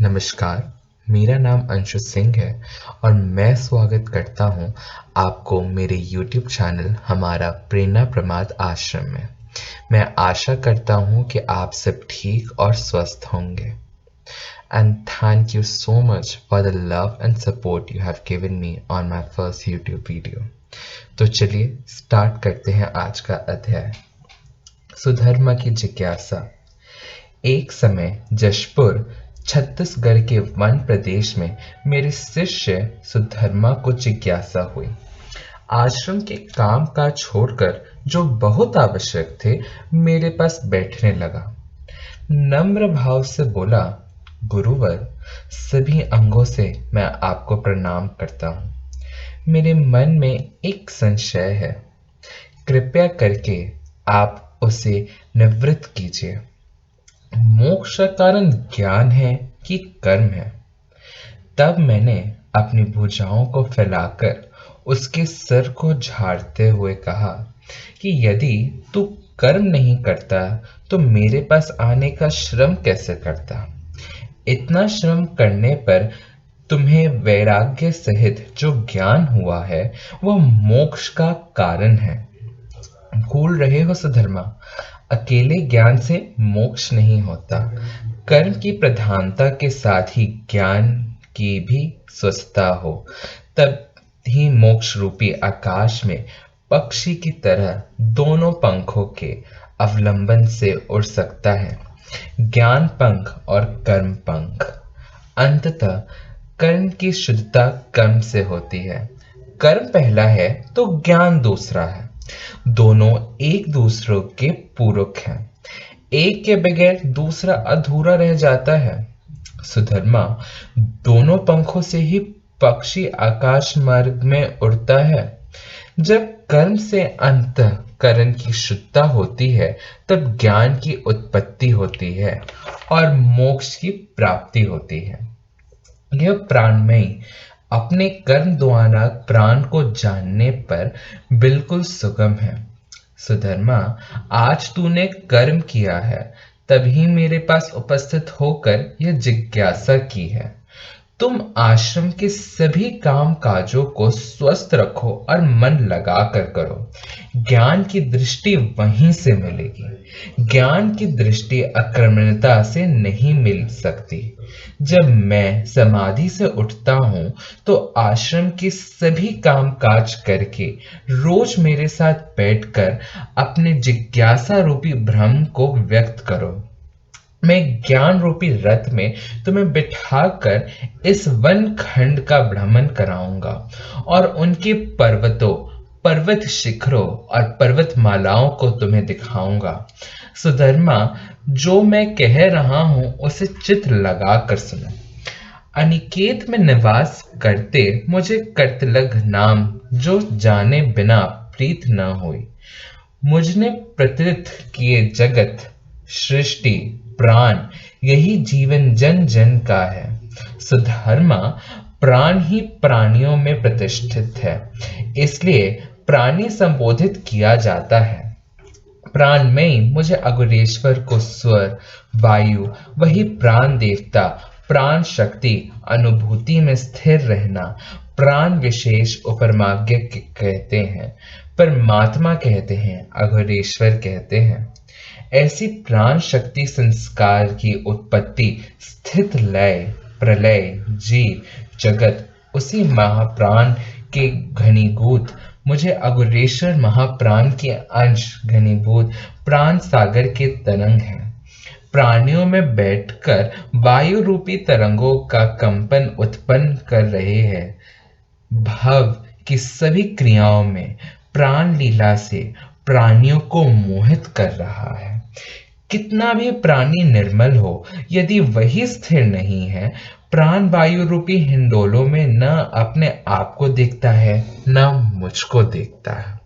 नमस्कार, मेरा नाम अंशु सिंह है और मैं स्वागत करता हूं आपको मेरे YouTube चैनल हमारा प्रेरणा प्रमाद आश्रम में। मैं आशा करता हूं कि आप सब ठीक और स्वस्थ होंगे। And thank you so much for the love and support you have given me on my first YouTube video. तो चलिए स्टार्ट करते हैं आज का अध्याय। सुधर्मा की जिज्ञासा। एक समय जशपुर छत्तीसगढ़ के वन प्रदेश में मेरे शिष्य सुधर्मा को जिज्ञासा हुई। आश्रम के काम काज छोड़कर जो बहुत आवश्यक थे मेरे पास बैठने लगा। नम्र भाव से बोला, गुरुवर, सभी अंगों से मैं आपको प्रणाम करता हूँ। मेरे मन में एक संशय है, कृपया करके आप उसे निवृत्त कीजिए। मोक्ष का कारण ज्ञान है कि कर्म है? तब मैंने अपनी भुजाओं को फैलाकर उसके सर को झाड़ते हुए कहा कि यदि तू कर्म नहीं करता तो मेरे पास आने का श्रम कैसे करता? इतना श्रम करने पर तुम्हें वैराग्य सहित जो ज्ञान हुआ है वह मोक्ष का कारण है। भूल रहे हो सुधर्मा, अकेले ज्ञान से मोक्ष नहीं होता। कर्म की प्रधानता के साथ ही ज्ञान की भी स्वस्थता हो, तब ही मोक्ष रूपी आकाश में पक्षी की तरह दोनों पंखों के अवलंबन से उड़ सकता है, ज्ञान पंख और कर्म पंख। अंततः कर्म की शुद्धता कर्म से होती है। कर्म पहला है तो ज्ञान दूसरा है। दोनों एक दूसरे के पूरक हैं। एक के बगैर दूसरा अधूरा रह जाता है। सुधर्मा, दोनों पंखों से ही पक्षी आकाश मार्ग में उड़ता है। जब कर्म से अंतःकरण की शुद्धता होती है तब ज्ञान की उत्पत्ति होती है और मोक्ष की प्राप्ति होती है। यह प्राणमयी अपने कर्म द्वारा प्राण को जानने पर बिल्कुल सुगम है। सुधर्मा, आज तूने कर्म किया है तभी मेरे पास उपस्थित होकर यह जिज्ञासा की है। तुम आश्रम के सभी काम काजों को स्वस्थ रखो और मन लगा कर करो। ज्ञान की दृष्टि वहीं से मिलेगी। ज्ञान की दृष्टि अक्रमणता से नहीं मिल सकती। जब मैं समाधि से उठता हूँ तो आश्रम के सभी काम काज करके रोज मेरे साथ बैठकर अपने जिज्ञासा रूपी भ्रम को व्यक्त करो। मैं ज्ञान रूपी रथ में तुम्हें बिठाकर इस वन खंड का भ्रमण कराऊंगा और उनके पर्वतों, पर्वत शिखरों और पर्वतमालाओं को तुम्हें दिखाऊंगा। सुधर्मा, जो मैं कह रहा हूं उसे चित्त लगा कर सुनो। अनिकेत में निवास करते मुझे कर्तलग नाम जो जाने बिना प्रीत न हुई। मुझने प्रतिष्ठित किए जगत, सृष्टि, प्राण, यही जीवन जन जन का है। सुधर्मा, प्राण ही प्राणियों में प्रतिष्ठित है, इसलिए प्राणी संबोधित किया जाता है। प्राण में मुझे अघोरेश्वर को स्वर, वायु, वही प्राण देवता, प्राण शक्ति, अनुभूति में स्थिर रहना, प्राण विशेष उपरमाज्ञ कहते हैं, परमात्मा कहते हैं, अघोरेश्वर कहते हैं। ऐसी प्राण शक्ति संस्कार की उत्पत्ति, स्थित, लय, प्रलय, जीव, जगत उसी महाप्राण के घनीभूत, मुझे अघोरेश्वर महाप्राण के अंश घनीभूत प्राण सागर के तरंग हैं। प्राणियों में बैठकर वायु रूपी तरंगों का कंपन उत्पन्न कर रहे हैं। भाव की सभी क्रियाओं में प्राण लीला से प्राणियों को मोहित कर रहा है। कितना भी प्राणी निर्मल हो, यदि वही स्थिर नहीं है, प्राण वायु रूपी हिंडोलों में न अपने आप को देखता है न मुझको देखता है।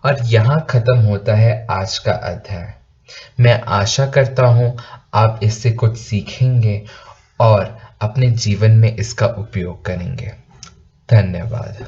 और यहाँ खत्म होता है आज का अध्याय। मैं आशा करता हूँ आप इससे कुछ सीखेंगे और अपने जीवन में इसका उपयोग करेंगे। धन्यवाद।